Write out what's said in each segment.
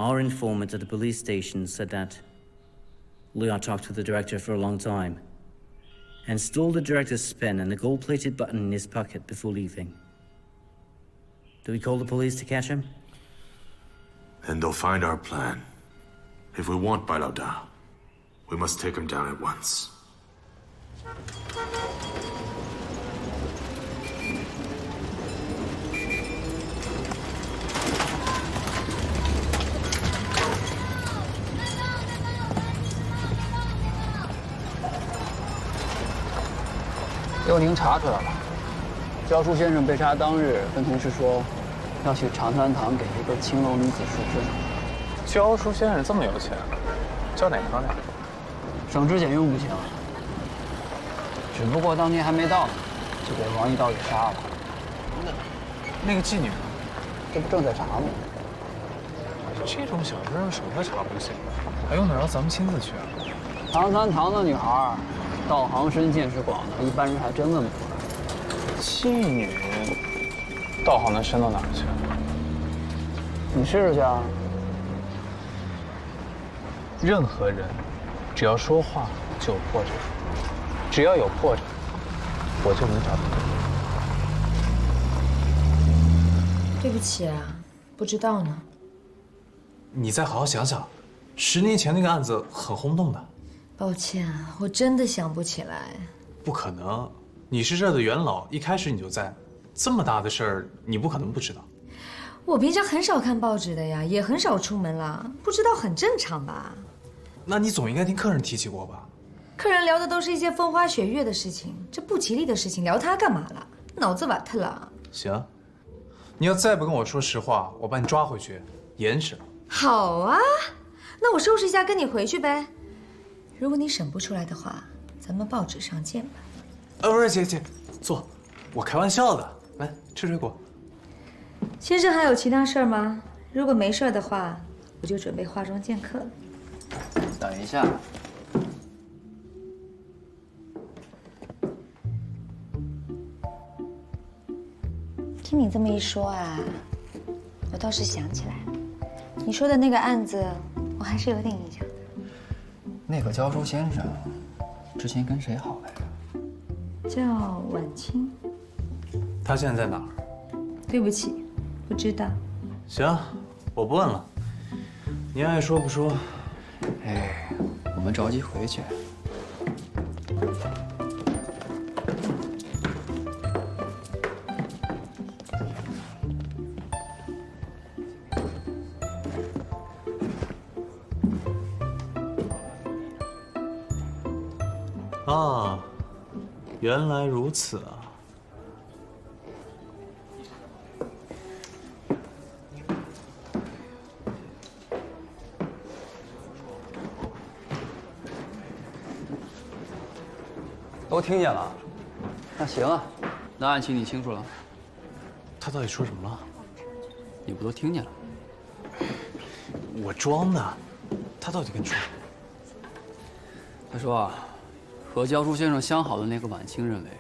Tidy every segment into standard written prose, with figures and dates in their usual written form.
Our informant at the police station said that Leon talked to the director for a long time and stole the director's pen and the gold-plated button in his pocket before leaving. Do we call the police to catch him? Then they'll find our plan. If we want Bai Lao Da, we must take him down at once. 刘宁查出来了，教书先生被杀当日跟同事说，要去长滩堂给一个青楼女子赎身。教书先生这么有钱，教哪堂呀？省吃俭用不行，只不过当天还没到呢，就被王一刀给杀了。那个妓女呢？这不正在查吗？这种小事省得查不行，还用得着咱们亲自去啊？长滩堂的女孩，道行深、见识广的，一般人还真问不出来。妓女，道行能深到哪儿去？你试试去啊！任何人，只要说话就有破绽，只要有破绽，我就能找到对。对不起啊，不知道呢。你再好好想想，10年前那个案子很轰动的。抱歉，我真的想不起来。不可能，你是这儿的元老，一开始你就在，这么大的事儿，你不可能不知道。我平常很少看报纸的呀，也很少出门了，不知道很正常吧？那你总应该听客人提起过吧？客人聊的都是一些风花雪月的事情，这不吉利的事情聊它干嘛了？脑子瓦特了。行，你要再不跟我说实话，我把你抓回去严审。好啊，那我收拾一下跟你回去呗。如果你审不出来的话，咱们报纸上见吧。不是，姐，坐，我开玩笑的。来，吃水果。先生还有其他事儿吗？如果没事儿的话，我就准备化妆见客了。等一下，听你这么一说啊，我倒是想起来了，你说的那个案子，我还是有点印象的。那个教书先生之前跟谁好来着？叫晚清。他现在在哪儿？对不起，不知道。行，我不问了。你爱说不说。哎，我们着急回去。啊，原来如此啊！都听见了，那行啊，那案情你清楚了？他到底说什么了？你不都听见了？我装的。他到底跟你说什么？他说啊，和教书先生相好的那个晚清认为，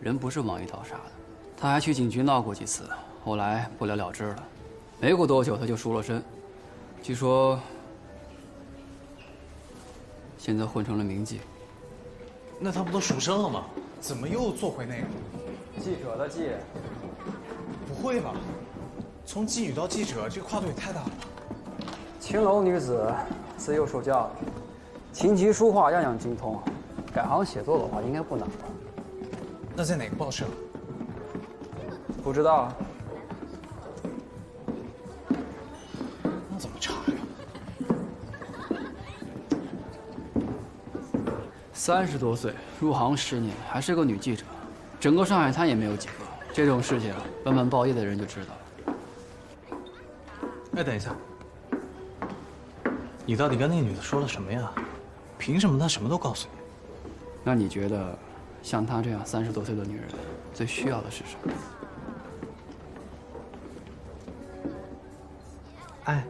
人不是王一刀杀的。他还去警局闹过几次，后来不了了之了。没过多久他就赎了身，据说现在混成了名妓。那他不都赎身了吗？怎么又做回那个？记者的记。不会吧？从妓女到记者，这个跨度也太大了吧？青楼女子，自幼受教育，琴棋书画样样精通，改行写作的话应该不难吧？那在哪个报社？不知道啊。那怎么查呀？30多岁，入行10年，还是个女记者，整个上海滩也没有几个。这种事情，问问报业的人就知道了。哎，等一下，你到底跟那个女的说了什么呀？凭什么她什么都告诉你？那你觉得，像她这样30多岁的女人，最需要的是什么？爱。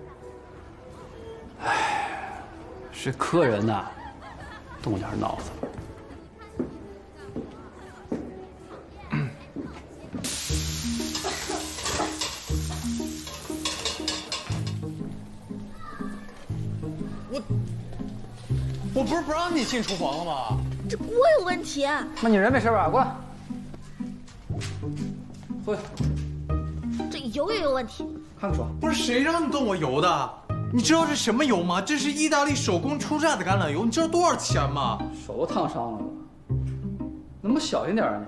唉，是客人呐，动点脑子。我不是不让你进厨房了吗？这锅有问题。那你人没事吧？过来。会，这油也有问题。看不爽。不是谁让你动我油的？你知道这什么油吗？这是意大利手工初榨的橄榄油，你知道多少钱吗？手都烫伤了吧？能不能小心点啊你？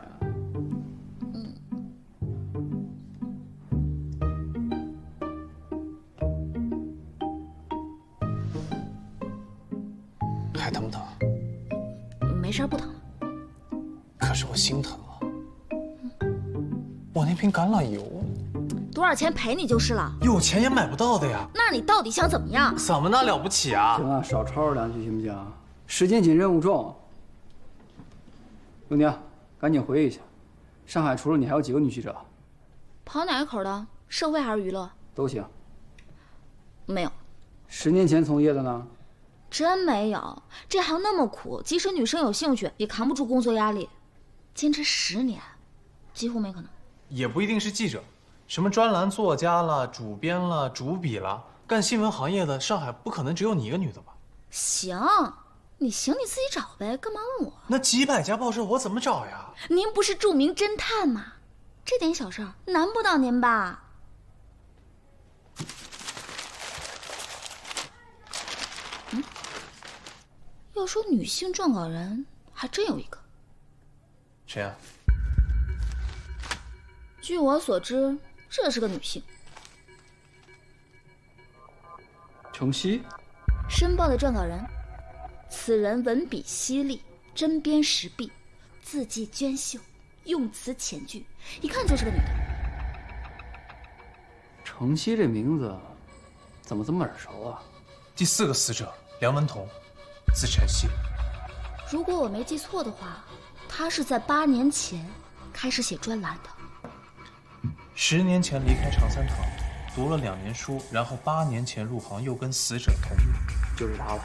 还疼不疼？没事，不疼。可是我心疼啊！我那瓶橄榄油，多少钱赔你就是了。有钱也买不到的呀！那你到底想怎么样？怎么那了不起啊？行啊，少吵吵两句行不行？时间紧，任务重。刘宁，赶紧回忆一下，上海除了你还有几个女记者？跑哪个口的？社会还是娱乐？都行。没有。10年前从业的呢？真没有。这行那么苦，即使女生有兴趣，也扛不住工作压力。坚持10年，几乎没可能。也不一定是记者，什么专栏作家了、主编了、主笔了，干新闻行业的，上海不可能只有你一个女的吧？行，你自己找呗，干嘛问我？那几百家报社我怎么找呀？您不是著名侦探吗？这点小事儿难不倒您吧？要说女性撰稿人，还真有一个。谁呀？据我所知，这是个女性。程曦，申报的撰稿人，此人文笔犀利，针砭时弊，字迹娟秀，用词浅具，一看就是个女的。程曦这名字怎么这么耳熟啊？第4个死者梁文彤，字晨曦。如果我没记错的话，她是在8年前开始写专栏的。10年前离开常三堂，读了2年书，然后8年前入行，又跟死者开狱，就是他了。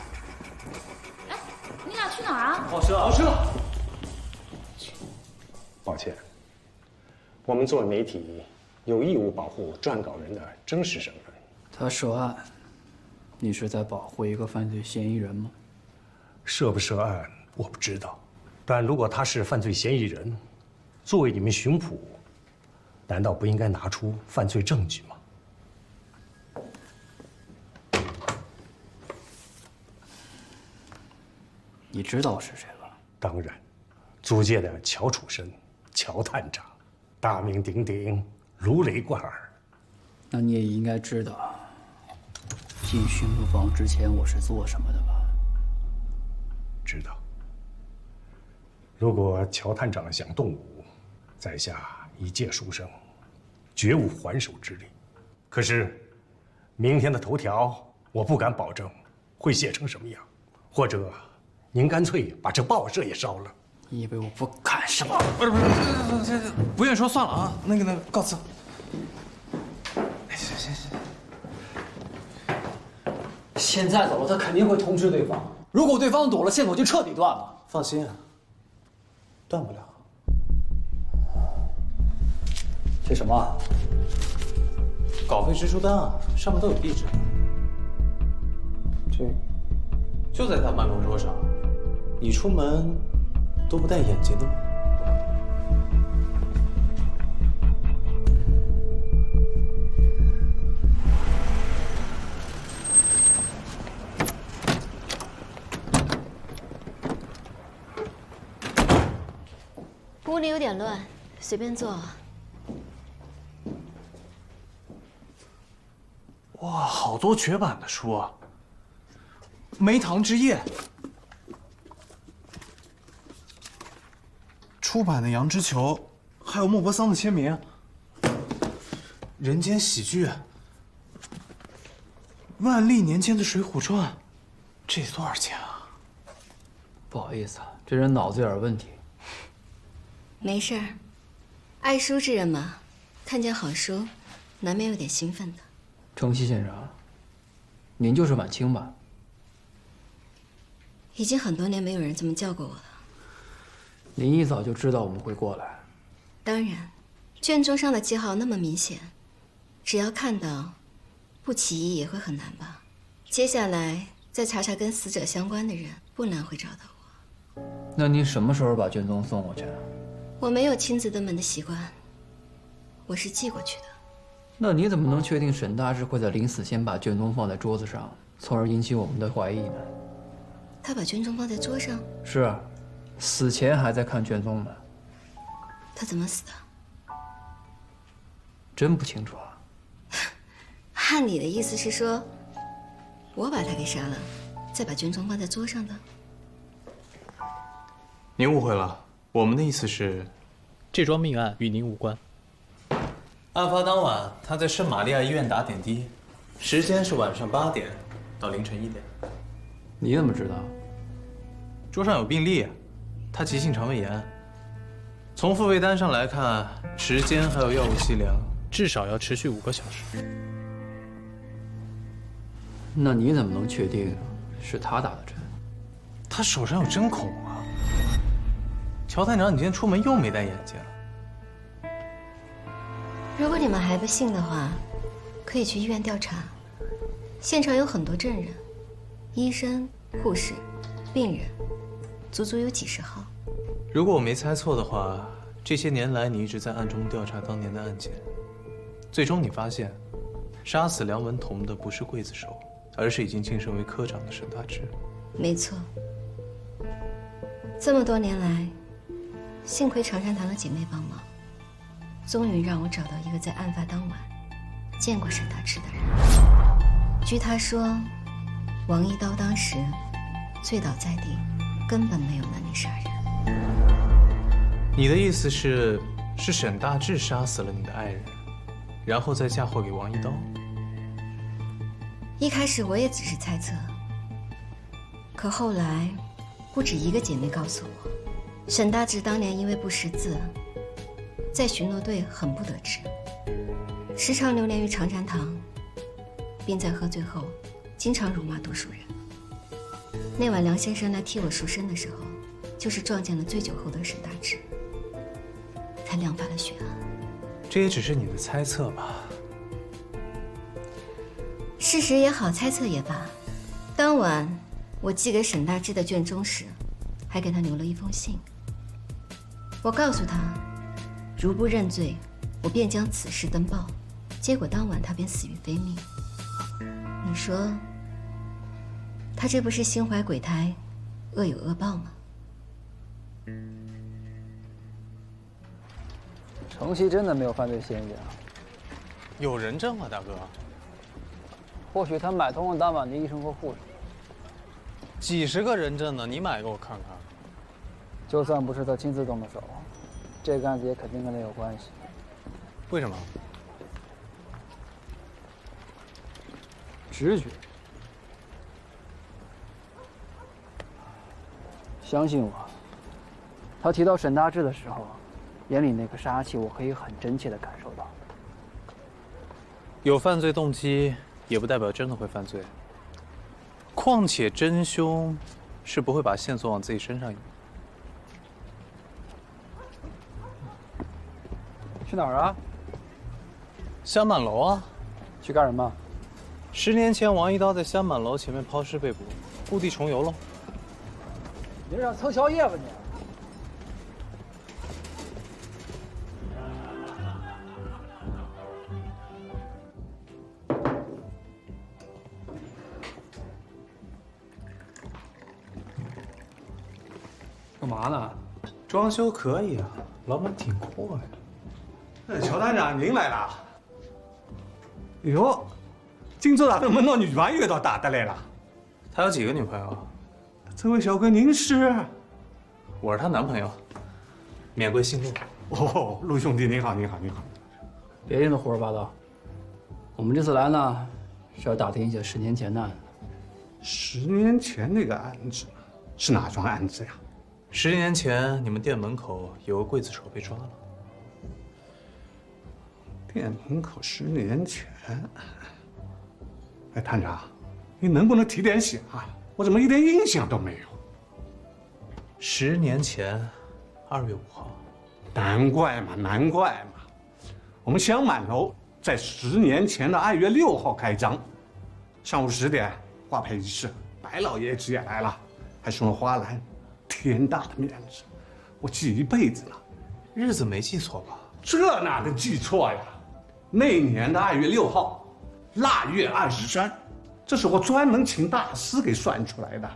哎，你俩去哪儿啊？跑车。抱歉，我们作为媒体有义务保护撰稿人的真实身份。他涉案，你是在保护一个犯罪嫌疑人吗？涉不涉案我不知道，但如果他是犯罪嫌疑人，作为你们巡捕，难道不应该拿出犯罪证据吗？你知道我是谁吧？当然，租界的乔楚生，乔探长，大名鼎鼎，如雷贯耳。那你也应该知道，进巡捕房之前我是做什么的吧？知道。如果乔探长想动武，在下一介书生，绝无还手之力。可是，明天的头条，我不敢保证会写成什么样，或者，您干脆把这报社也烧了。你以为我不敢是吧？不是，不愿意说算了啊。那个，告辞。行。现在走了，他肯定会通知对方。如果对方躲了，线索就彻底断了。放心啊，断不了。这什么？稿费支出单啊，上面都有地址。这就在他办公桌上。你出门都不戴眼镜的吗？屋里有点乱，随便坐。哇，好多绝版的书啊！梅堂之夜，出版的《羊脂球》，还有莫泊桑的签名，《人间喜剧》，万历年间的《水浒传》，这多少钱啊？不好意思啊，这人脑子有点问题。没事儿，爱书之人嘛，看见好书，难免有点兴奋的。程曦先生，您就是晚清吧？已经很多年没有人这么叫过我了。您一早就知道我们会过来。当然，卷宗上的记号那么明显，只要看到，不起疑也会很难吧？接下来再查查跟死者相关的人，不难会找到我。那你什么时候把卷宗送过去？我没有亲自登门的习惯，我是寄过去的。那你怎么能确定沈大志会在临死前把卷宗放在桌子上，从而引起我们的怀疑呢？他把卷宗放在桌上？是啊，死前还在看卷宗呢。他怎么死的？真不清楚啊。按你的意思是说，我把他给杀了，再把卷宗放在桌上的？您误会了，我们的意思是，这桩命案与您无关。案发当晚，他在圣玛利亚医院打点滴，时间是晚上8点到凌晨1点。你怎么知道？桌上有病历，他急性肠胃炎。从复位单上来看，时间还有药物剂量，至少要持续5个小时。那你怎么能确定是他打的针？他手上有针孔啊！乔探长，你今天出门又没戴眼镜。如果你们还不信的话，可以去医院调查。现场有很多证人，医生、护士、病人，足足有几十号。如果我没猜错的话，这些年来你一直在暗中调查当年的案件，最终你发现，杀死梁文彤的不是刽子手，而是已经晋升为科长的沈大志。没错。这么多年来，幸亏长山堂的姐妹帮忙，终于让我找到一个在案发当晚见过沈大志的人。据他说，王一刀当时醉倒在地，根本没有能力杀人。你的意思是沈大志杀死了你的爱人，然后再嫁祸给王一刀？一开始我也只是猜测，可后来不止一个姐妹告诉我，沈大志当年因为不识字，在巡逻队很不得志，时常流连于长山堂，并在喝醉后经常辱骂读书人。那晚梁先生来替我赎身的时候，就是撞见了醉酒后的沈大志，才亮发了血案。这也只是你的猜测吧？事实也好，猜测也罢，当晚我寄给沈大志的卷宗时，还给他留了一封信。我告诉他，如不认罪，我便将此事登报。结果当晚他便死于非命。你说，他这不是心怀鬼胎，恶有恶报吗？程曦真的没有犯罪嫌疑啊？有人证啊，大哥。或许他买通了当晚的医生和护士。几十个人证呢，你买给我看看。就算不是他亲自动的手，这个案子也肯定跟他有关系。为什么？直觉。相信我，他提到沈大志的时候，眼里那个杀气，我可以很真切地感受到。有犯罪动机，也不代表真的会犯罪。况且真凶是不会把线索往自己身上引。去哪儿啊？香满楼啊。去干什么？10年前王一刀在香满楼前面抛尸被捕，故地重游喽。你是想蹭宵夜吧你？干嘛呢？装修可以啊，老板挺阔呀。乔探长，您来了。哟，今朝哪能闻到女朋友到打得来了？他有几个女朋友？这位小哥您是？我是他男朋友，免贵姓陆。哦，陆兄弟您好，您好，您好。别听他胡说八道。我们这次来呢，是要打听一下10年前的案子。10年前那个案子是哪桩案子呀？10年前你们店门口有个刽子手被抓了。店门口10年前，哎，探长，你能不能提点醒啊？我怎么一点印象都没有？10年前2月5号，难怪嘛，难怪嘛。我们香满楼在10年前的2月6号开张，上午10点挂牌仪式，白白老爷子也来了，还送了花篮，天大的面子，我记一辈子了。日子没记错吧？这哪能记错呀？那年的2月6号，腊月23，这是我专门请大师给算出来的，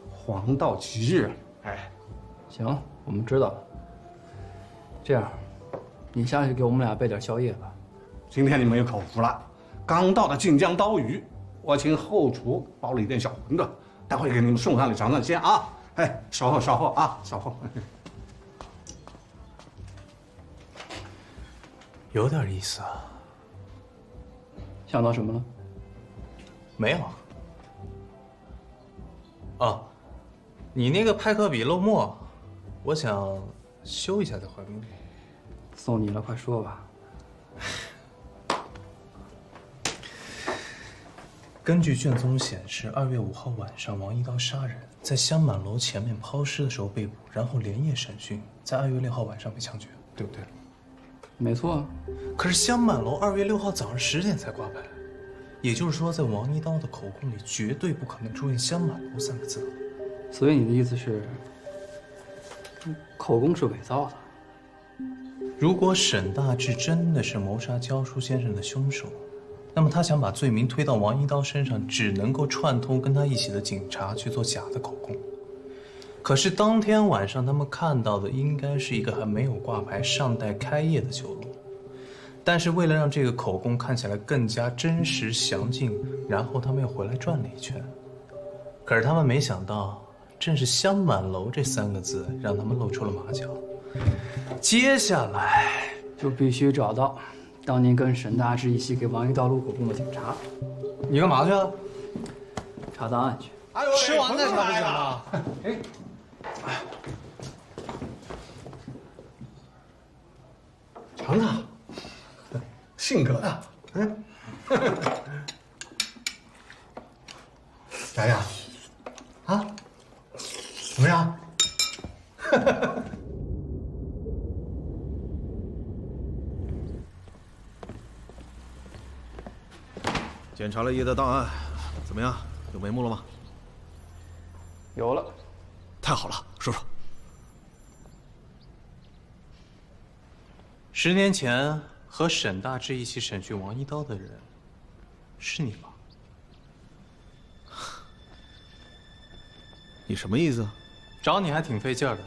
黄道吉日。哎，行，我们知道了。这样，你下去给我们俩备点宵夜吧。今天你们有口福了，刚到的晋江刀鱼，我请后厨包了一点小馄饨，待会给你们送上来尝尝鲜啊！哎，稍后啊，稍后。有点意思啊。想到什么了？没有。哦，你那个派克笔漏墨，我想修一下再还给你。送你了，快说吧。根据卷宗显示，2月5号晚上，王一刀杀人，在香满楼前面抛尸的时候被捕，然后连夜审讯，在2月6号晚上被枪决，对不对？没错。可是香满楼2月6号早上10点才挂牌，也就是说，在王一刀的口供里绝对不可能出现香满楼3个字。所以你的意思是，口供是伪造的？如果沈大志真的是谋杀焦叔先生的凶手，那么他想把罪名推到王一刀身上，只能够串通跟他一起的警察去做假的口供。可是当天晚上他们看到的应该是一个还没有挂牌、尚待开业的酒楼，但是为了让这个口供看起来更加真实详尽，然后他们又回来转了一圈。可是他们没想到，正是香满楼这3个字让他们露出了马脚。接下来就必须找到当年跟沈大志一起给王一刀录口供的警察。你干嘛去啊？查档案去。吃完再查不行吗？哎，尝尝，性格的，咋样？啊？怎么样？检查了叶的档案，怎么样？有眉目了吗？有了。太好了，说说。 10年前和沈大志一起审讯王一刀的人，是你吗？你什么意思？找你还挺费劲儿的。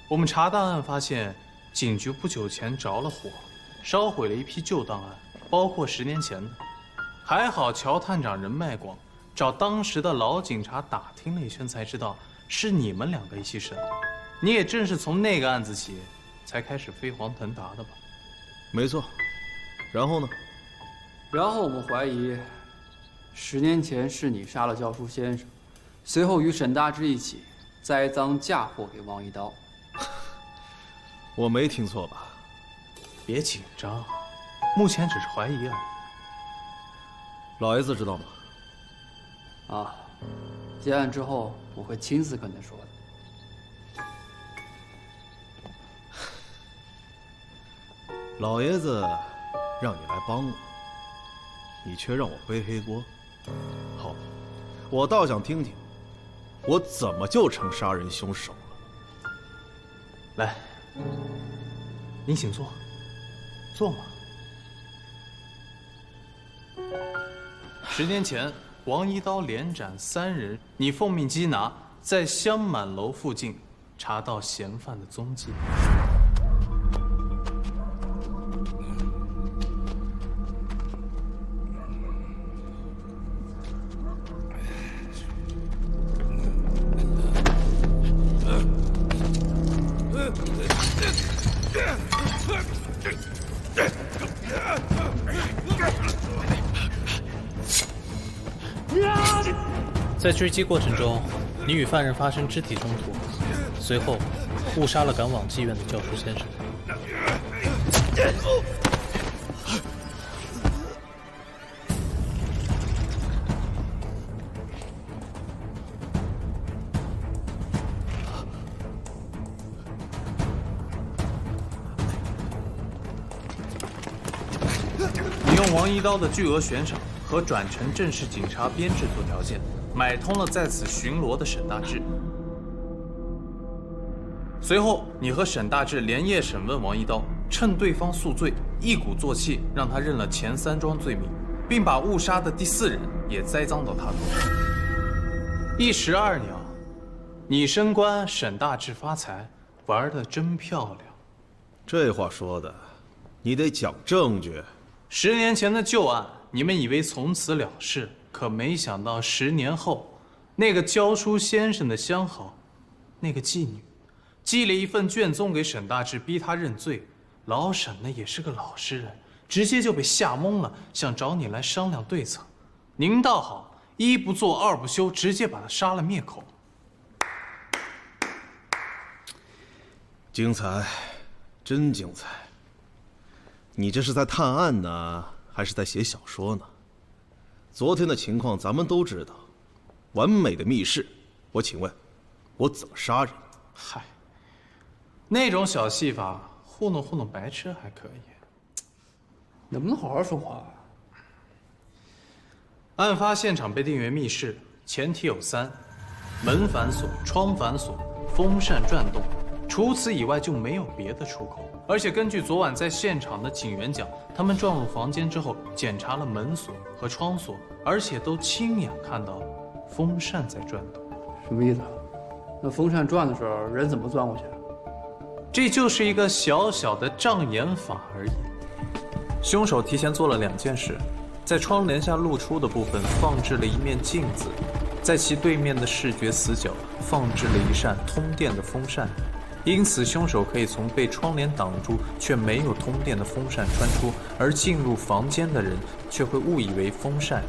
我们查档案发现，警局不久前着了火，烧毁了一批旧档案，包括10年前的。还好乔探长人脉广，找当时的老警察打听了一圈，才知道是你们2个一起审的。你也正是从那个案子起，才开始飞黄腾达的吧？没错。然后呢？然后我们怀疑，10年前是你杀了教书先生，随后与沈大志一起栽赃嫁祸给王一刀。我没听错吧？别紧张，目前只是怀疑而已。老爷子知道吗？啊，结案之后我会亲自跟他说的。 老爷子让你来帮我，你却让我背黑锅。好，我倒想听听，我怎么就成杀人凶手了？来，你请坐，坐嘛。10年前，王一刀连斩3人，你奉命缉拿，在香满楼附近查到嫌犯的踪迹。 在追击过程中，你与犯人发生肢体冲突，随后误杀了赶往妓院的教书先生。你用王一刀的巨额悬赏和转成正式警察编制做条件，买通了在此巡逻的沈大志。随后，你和沈大志连夜审问王一刀，趁对方宿醉，一鼓作气让他认了前3桩罪名，并把误杀的第4人也栽赃到他头上。一石二鸟，你升官，沈大志发财，玩得真漂亮。这话说的，你得讲证据。10年前的旧案，你们以为从此了事，可没想到10年后，那个教书先生的相好，那个妓女，寄了一份卷宗给沈大志，逼他认罪。老沈呢也是个老实人，直接就被吓懵了，想找你来商量对策。您倒好，一不做二不休，直接把他杀了灭口。精彩，真精彩！你这是在探案呢，还是在写小说呢？昨天的情况咱们都知道，完美的密室。我请问，我怎么杀人？嗨，那种小戏法，糊弄糊弄白痴还可以。能不能好好说话？案发现场被定为密室，前提有3：门反锁、窗反锁、风扇转动。除此以外就没有别的出口。而且根据昨晚在现场的警员讲，他们撞入房间之后，检查了门锁和窗锁，而且都亲眼看到风扇在转动。什么意思？那风扇转的时候，人怎么钻过去？这就是一个小小的障眼法而已。凶手提前做了2件事，在窗帘下露出的部分放置了一面镜子，在其对面的视觉死角放置了一扇通电的风扇。因此，凶手可以从被窗帘挡住却没有通电的风扇穿出，而进入房间的人却会误以为风扇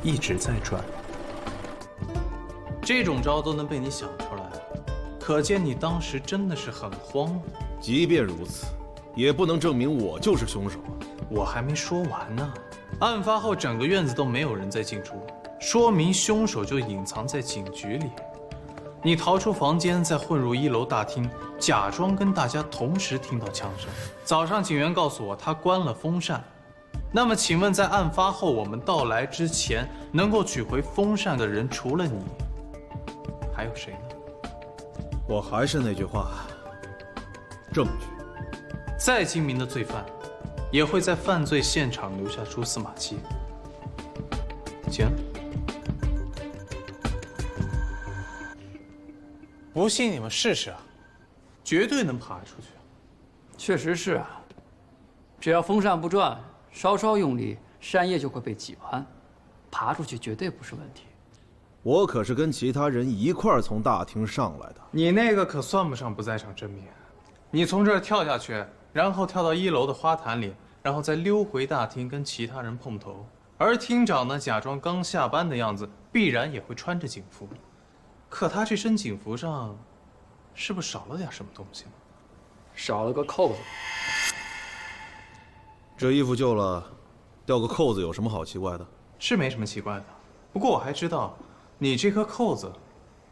一直在转。这种招都能被你想出来，可见你当时真的是很慌。即便如此，也不能证明我就是凶手。我还没说完呢。案发后，整个院子都没有人再进出，说明凶手就隐藏在警局里。你逃出房间，再混入1楼大厅，假装跟大家同时听到枪声。早上警员告诉我，他关了风扇。那么，请问在案发后我们到来之前，能够取回风扇的人除了你，还有谁呢？我还是那句话，证据。再精明的罪犯，也会在犯罪现场留下蛛丝马迹。行。不信你们试试啊，绝对能爬出去。确实是啊，只要风扇不转，稍稍用力，扇叶就会被挤弯，爬出去绝对不是问题。我可是跟其他人一块儿从大厅上来的。你那个可算不上不在场证明。你从这儿跳下去，然后跳到1楼的花坛里，然后再溜回大厅跟其他人碰头。而厅长呢，假装刚下班的样子，必然也会穿着警服。可他这身警服上，是不是少了点什么东西呢？少了个扣子。这衣服旧了，掉个扣子有什么好奇怪的？是没什么奇怪的。不过我还知道，你这颗扣子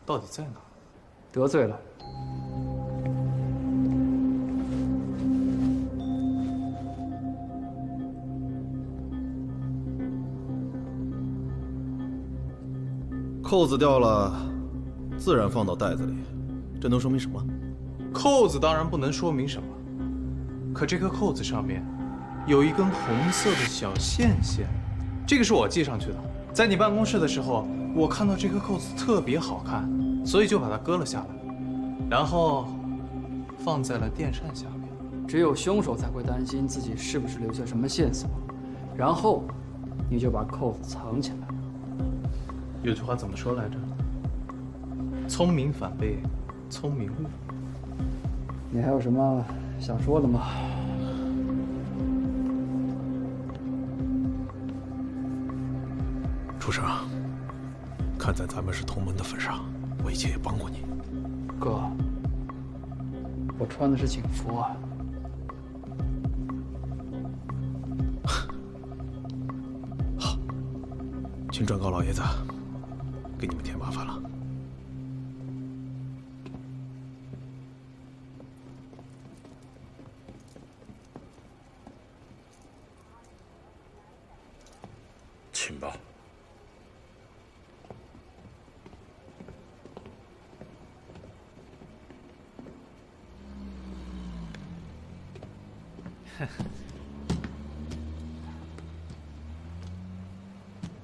到底在哪？得罪了。扣子掉了，自然放到袋子里，这能说明什么？扣子当然不能说明什么，可这颗扣子上面有一根红色的小线，这个是我系上去的。在你办公室的时候，我看到这颗扣子特别好看，所以就把它割了下来，然后放在了电扇下面。只有凶手才会担心自己是不是留下什么线索，然后你就把扣子藏起来。有句话怎么说来着？聪明反被聪明误。你还有什么想说的吗？楚生，看在咱们是同门的份上，我以前也帮过你。哥，我穿的是警服啊。好，请转告老爷子，给你们添麻烦了。请吧。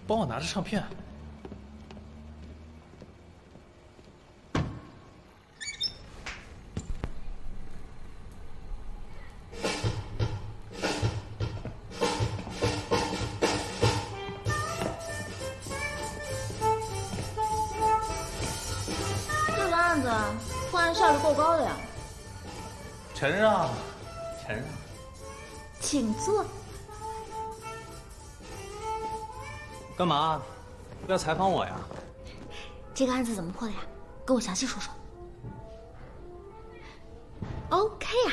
帮我拿着唱片。这个案子破案效率够高的呀。承认啊，承认。请坐。干嘛？要采访我呀？这个案子怎么破的呀？跟我详细说说。OK 呀。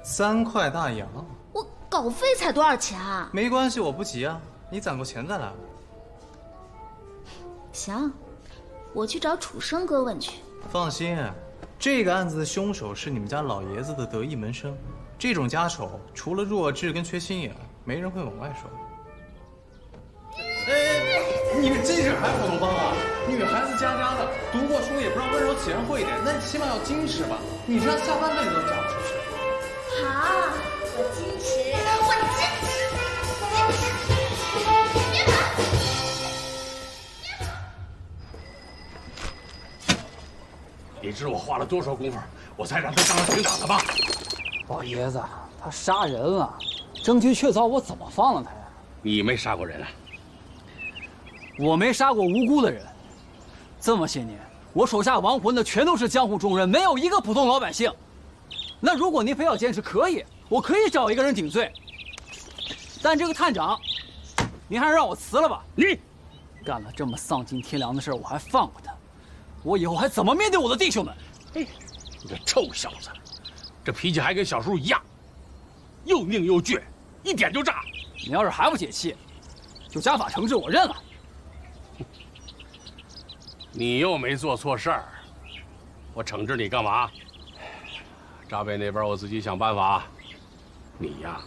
3块大洋。我稿费才多少钱啊？没关系，我不急啊，你攒够钱再来。行，我去找楚生哥问去。放心，这个案子的凶手是你们家老爷子的得意门生。这种家丑，除了弱智跟缺心眼，没人会往外说。你们这是还普通帮啊？女孩子家家的，读过书也不知道温柔贤惠一点，那你起码要矜持吧？你这样下半辈子都嫁不出去。好，我矜持，我矜持，矜持。别跑！你知道我花了多少功夫，我才让他当了警长的吗？老爷子，他杀人了，证据确凿，我怎么放了他呀？你没杀过人啊？我没杀过无辜的人。这么些年，我手下亡魂的全都是江湖中人，没有一个普通老百姓。那如果您非要坚持，可以，我可以找一个人顶罪。但这个探长，您还是让我辞了吧。你干了这么丧尽天良的事，我还放过他，我以后还怎么面对我的弟兄们？你这臭小子，这脾气还跟小时候一样，又拧又倔，一点就炸。你要是还不解气，就家法惩治，我认了。你又没做错事儿，我惩治你干嘛？闸北那边我自己想办法。你呀，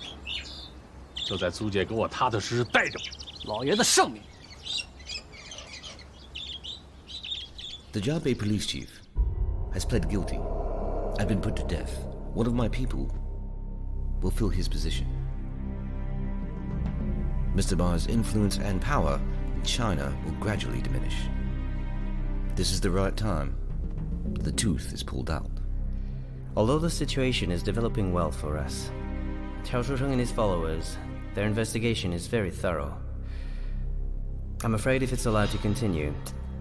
就在租界给我踏踏实实待着吧。老爷子圣明。The Jabei police chief has pled guilty and been put to death. One of my people will fill his position. Mr. Ma's influence and power in China will gradually diminish. This is the right time. The tooth is pulled out. Although the situation is developing well for us, Qiao Shusheng and his followers, their investigation is very thorough. I'm afraid if it's allowed to continue,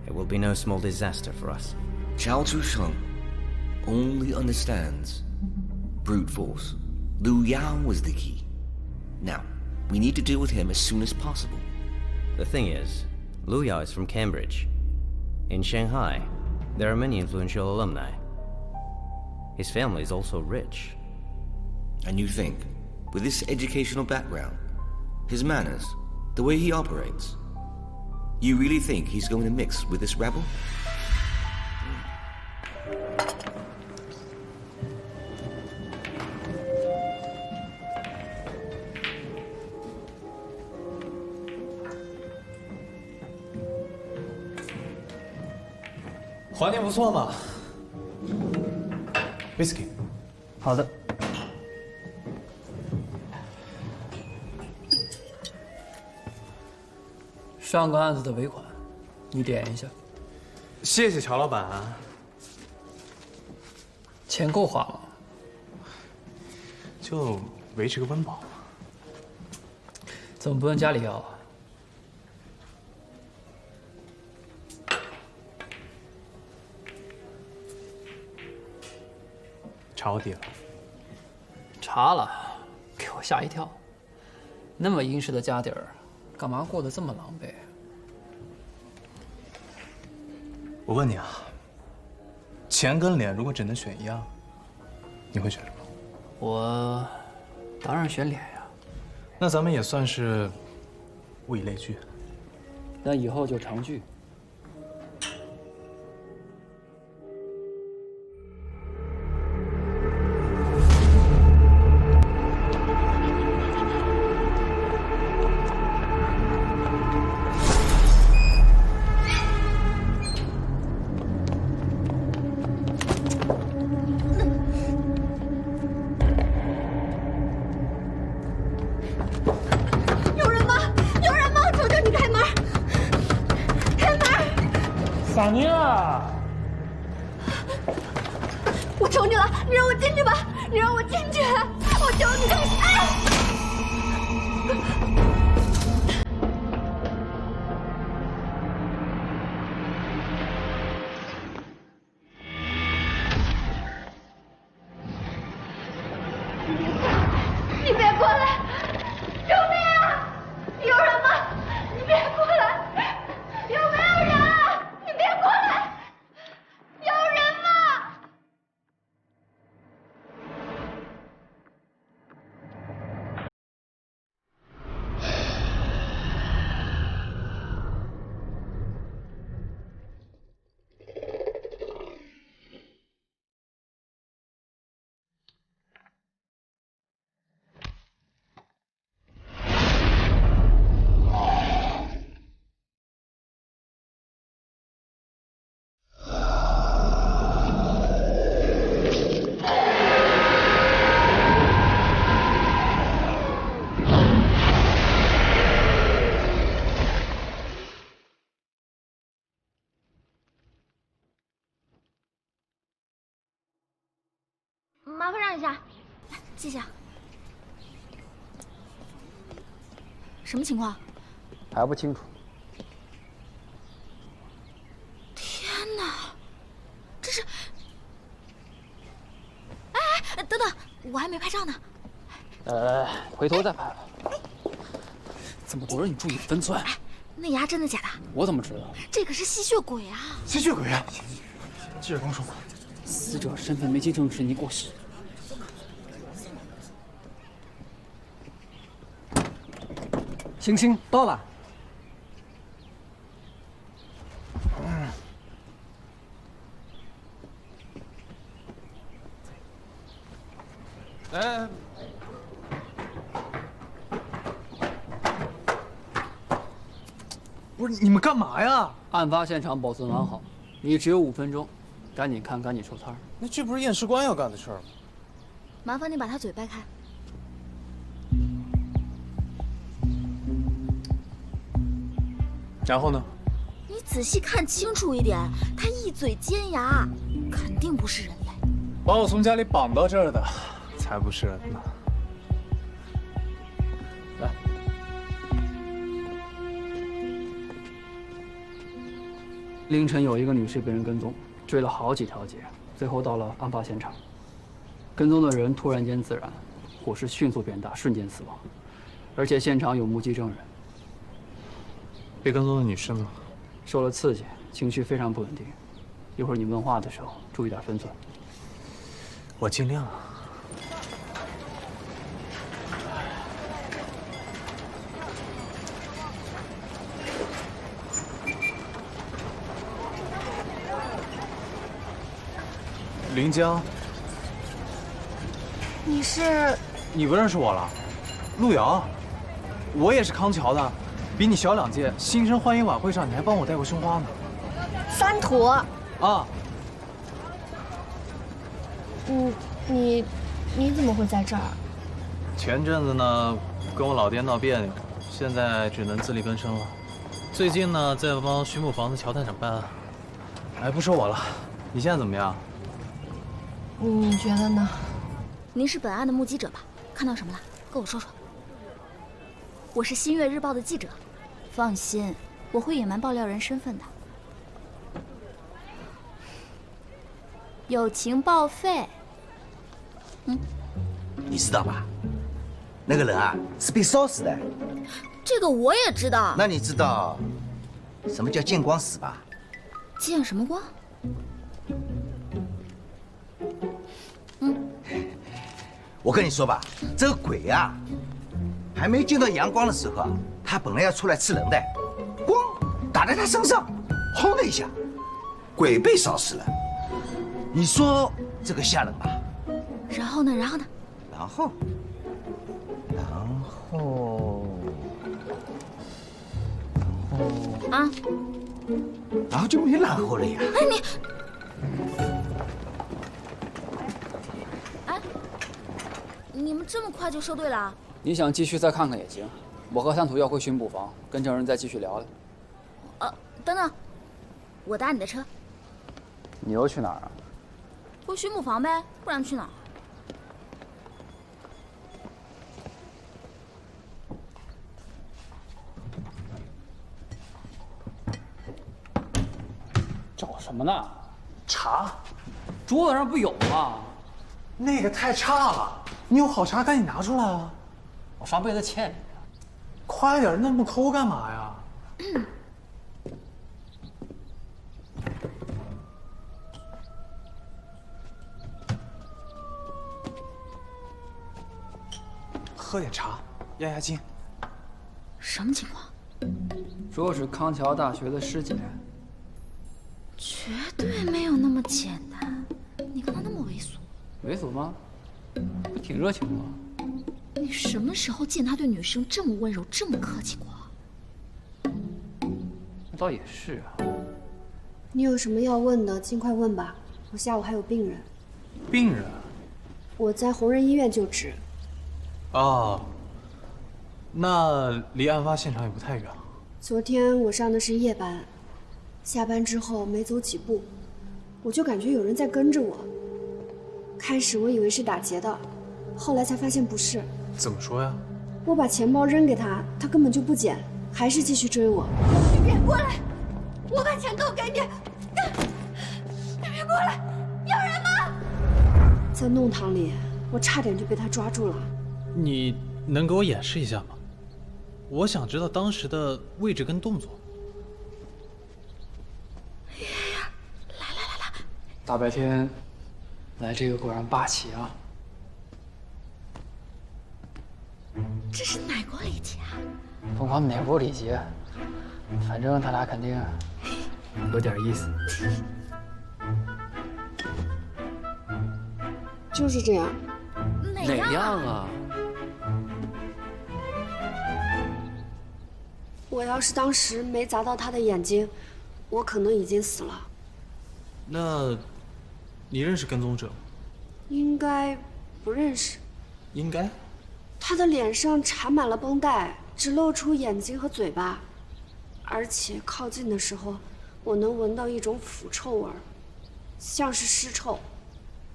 it will be no small disaster for us. Qiao Shusheng only understands brute force. Liu Yao was the key. Now, we need to deal with him as soon as possible. The thing is, Liu Yao is from Cambridge. In Shanghai, there are many influential alumni. His family is also rich. And you think, with this educational background, his manners, the way he operates, you really think he's going to mix with this rabble? 环境不错嘛。Whisky。好的。上个案子的尾款，你点一下。谢谢乔老板。钱够花吗？就维持个温饱嘛。怎么不问家里要啊？查我底了？查了，给我吓一跳。那么殷实的家底儿，干嘛过得这么狼狈？我问你啊，钱跟脸如果只能选一样，你会选什么？我当然选脸呀。那咱们也算是物以类聚。那以后就常聚。我求你了，你让我进去吧，你让我进去，我求你！哎！你别过来！救命啊！有人吗？你别过来！有没有人啊？你别过来！有人吗？麻烦让一下，来，谢谢。什么情况？还不清楚。天哪，这是……哎，等等，我还没拍照呢。来，回头再拍吧。这么多人，你注意分寸。哎，那牙真的假的？我怎么知道？这可是吸血鬼啊！吸血鬼啊！记者跟我说过，死者身份没经证实，你给我试。星星到了。哎，不是你们干嘛呀？案发现场保存完好，你只有5分钟，赶紧看，赶紧收摊。那这不是验尸官要干的事儿吗？麻烦你把他嘴掰开。然后呢？你仔细看清楚一点，他一嘴尖牙，肯定不是人类。把我从家里绑到这儿的，才不是人呢。来，凌晨有一个女士被人跟踪，追了好几条街，最后到了案发现场。跟踪的人突然间自燃，火势迅速变大，瞬间死亡，而且现场有目击证人。被跟踪的女士呢？受了刺激，情绪非常不稳定。一会儿你问话的时候注意点分寸。我尽量。林江，你是？你不认识我了？路遥，我也是康桥的，比你小2届。新生欢迎晚会上，你还帮我带过胸花呢。三土。啊。你怎么会在这儿？前阵子呢，跟我老爹闹别扭，现在只能自力更生了。最近呢，在帮徐木房的乔探长办案。哎，不说我了，你现在怎么样？你觉得呢？您是本案的目击者吧？看到什么了？跟我说说。我是新月日报的记者，放心，我会隐瞒爆料人身份的。友情报废。你知道吧？那个人啊是被烧死的。这个我也知道。那你知道什么叫见光死吧？见什么光？我跟你说吧，这个鬼啊，还没见到阳光的时候啊，他本来要出来吃人的，光打在他身上，轰的一下，鬼被烧死了。你说这个吓人吧？然后呢？然后呢？然后啊？然后就没然后了呀。哎你，哎，你们这么快就收队了？你想继续再看看也行，我和三土要回巡捕房，跟证人再继续聊聊。等等，我搭你的车。你又去哪儿啊？回畜牧房呗，不然去哪儿？找什么呢？茶，桌子上不有吗？那个太差了，你有好茶赶紧拿出来啊！我上辈子欠你的。快点，那么抠干嘛呀？喝点茶，压压惊。什么情况？说是康桥大学的师姐。绝对没有那么简单。你看他那么猥琐。猥琐吗？不挺热情吗？你什么时候见他对女生这么温柔、这么客气过？那倒也是啊。你有什么要问的，尽快问吧。我下午还有病人。病人？我在红仁医院就职。哦，那离案发现场也不太远。昨天我上的是夜班，下班之后没走几步，我就感觉有人在跟着我。开始我以为是打劫的，后来才发现不是。怎么说呀？我把钱包扔给他，他根本就不捡，还是继续追我。你别过来！我把钱都给你！你别过来！有人吗？在弄堂里，我差点就被他抓住了。你能给我演示一下吗？我想知道当时的位置跟动作。大白天来这个果然霸气啊！这是哪国礼节啊？甭管哪国礼节，反正他俩肯定有点意思。就是这样。哪样啊？我要是当时没砸到他的眼睛，我可能已经死了。那，你认识跟踪者吗？应该不认识。应该。他的脸上缠满了绷带，只露出眼睛和嘴巴，而且靠近的时候，我能闻到一种腐臭味儿，像是尸臭。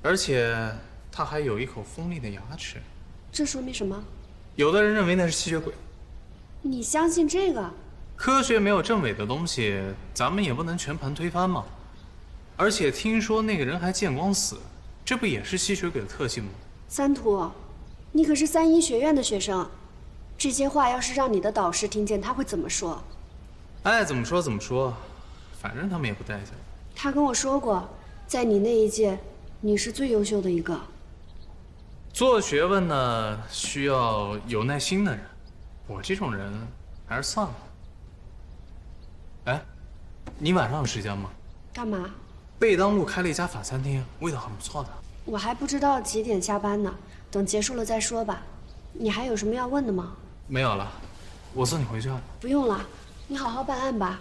而且他还有一口锋利的牙齿。这说明什么？有的人认为那是吸血鬼。你相信这个？科学没有证伪的东西，咱们也不能全盘推翻嘛。而且听说那个人还见光死，这不也是吸血鬼的特性吗？三图，你可是3医学院的学生，这些话要是让你的导师听见，他会怎么说？爱怎么说怎么说，反正他们也不待见。他跟我说过，在你那一届，你是最优秀的一个。做学问呢，需要有耐心的人，我这种人还是算了。哎，你晚上有时间吗？干嘛？贝当路开了一家法餐厅，味道很不错的。我还不知道几点下班呢，等结束了再说吧。你还有什么要问的吗？没有了，我送你回去。不用了，你好好办案吧。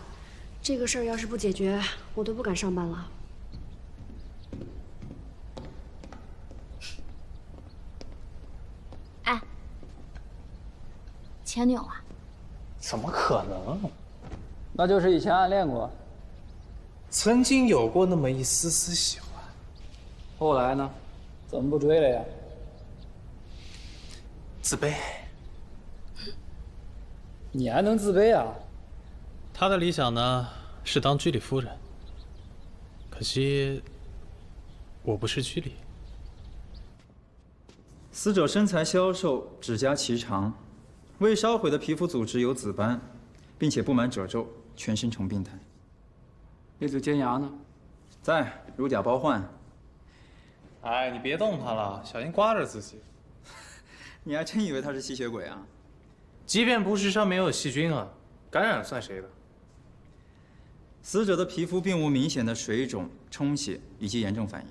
这个事儿要是不解决，我都不敢上班了。哎，前女友啊？怎么可能？那就是以前暗恋过。曾经有过那么一丝丝喜欢。后来呢？怎么不追了呀？自卑。你还能自卑啊？他的理想呢是当居里夫人，可惜我不是居里。死者身材消瘦，指甲颀长，未烧毁的皮肤组织有紫斑，并且布满褶皱，全身呈病态。那组尖牙呢？在，如假包换。哎，你别动它了，小心刮着自己。你还真以为他是吸血鬼啊？即便不是上面有细菌啊，感染算谁的？死者的皮肤并无明显的水肿、充血以及炎症反应，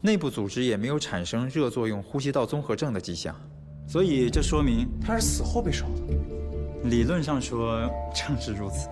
内部组织也没有产生热作用呼吸道综合症的迹象，所以这说明他是死后被烧的。理论上说正是如此。